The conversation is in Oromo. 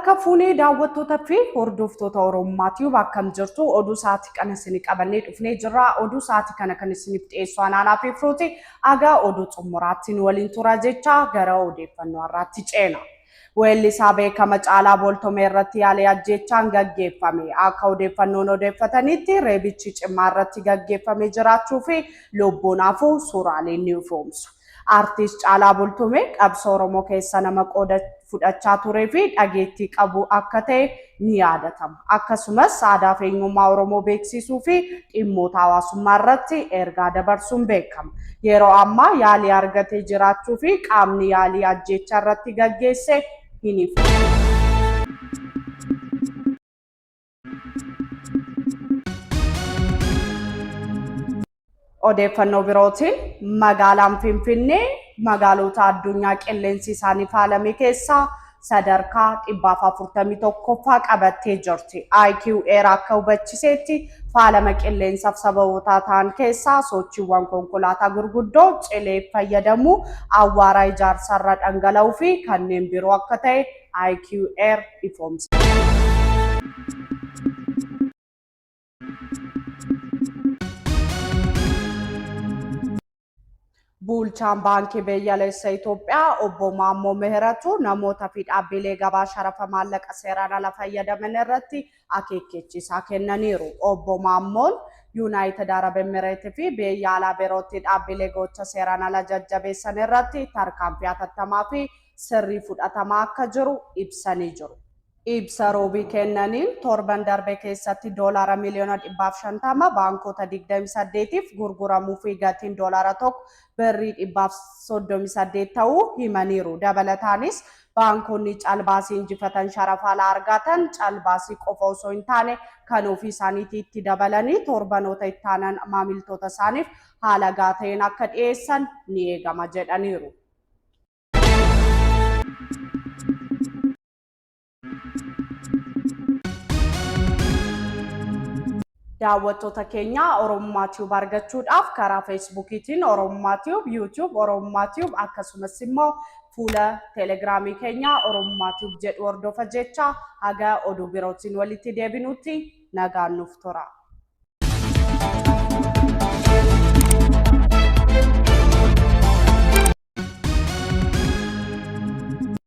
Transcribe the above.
Harka fuunee daawwattoota fi hordoftoota Oromummaatiif akkam jirtu oduu sa'aatii kana isin qabannee dhufnee jirra. Oduu sa'aatii kana kan isiniif dhiyeessu anaanaa fi Firooti agaa oduu xumuraattiin waliin tura jecha gara odeeffannoo har'aatti ceena. Weellisaa beekamaa Caalaa Boltumee irratti yaalii ajjeechaan gaggeeffame. Akka odeeffannoon odeeffatanitti reebichi cimaa irratti gaggeeffamee jiraachuu fi lubbuun hafuu suuraaleen ni ifoomsu. Artist Caalaa Boltumee qabsoo Oromoo keessa nama qooda fudhachaa turee fi dhageettii qabu akka ta'e ni yaadatama. Akkasumas aadaa fi eenyummaa Oromoo beeksisuu fi dhimmoota hawaasummaa irratti ergaa dabarsuun beekama. Yeroo ammaa yaalii argatee jiraachuu fi qaamni yaalii ajjeechaa irratti gaggeesse hin ifu. Odeeffannoo birootiin magaalaan Finfinnee magaalota addunyaa qilleensi isaanii faalame keessaa sadarkaa 441ffaa qabattee jirti. IQR akka hubachiisetti faalama qilleensaaf sababoota ta'an keessaa sochiiwwan konkolaataa gurguddoo cilee fayyadamuu, awwaara ijaarsarra dhangala'uu fi kanneen biroo akka ta'e IQR ifoomse. Bulchaan baankii biyyaalessaa Itoophiyaa obbo Maammoo Mihiratu namoota fi dhaabbilee gabaa sharafa maallaqa seeraan ala fayyadaman irratti akeekkachiisa kennaniiru. Obbo Maammoon Yuunaayitid Arab Emireetii fi biyya alaa birootti dhaabbilee gocha seeraan ala jajjabeessan irratti tarkaanfii hatattamaa fi sirrii fudhatamaa akka jiru ibsanii jiru. Ibsa roobii kennaniin torban darbe keessatti doolaara miliyoona 150 baankota 28tiif gurguramuu fi gatiin doolaara tokko birrii 138 ta'uu himaniiru. Dabalataanis baankonni caalbaasii injifatan sharafa alaa argatan caalbaasii qofa osoo hin taane kan ofii isaaniitti itti dabalanii torbanoota itti aanan maamiltoota isaaniif haala gaarii akka dhiyeessan ni eegama jedhaniiru. Daawwattoota keenya Oromummaatiif argachuudhaaf karaa Feesbuukiitiin Oromummaatiif, YouTube Oromummaatiif akkasumas immoo fuula Telegiraamii keenya Oromummaatiif jedhu hordofaa jecha haga oduu birootiin walitti deebinutti nagaan nuuf tura.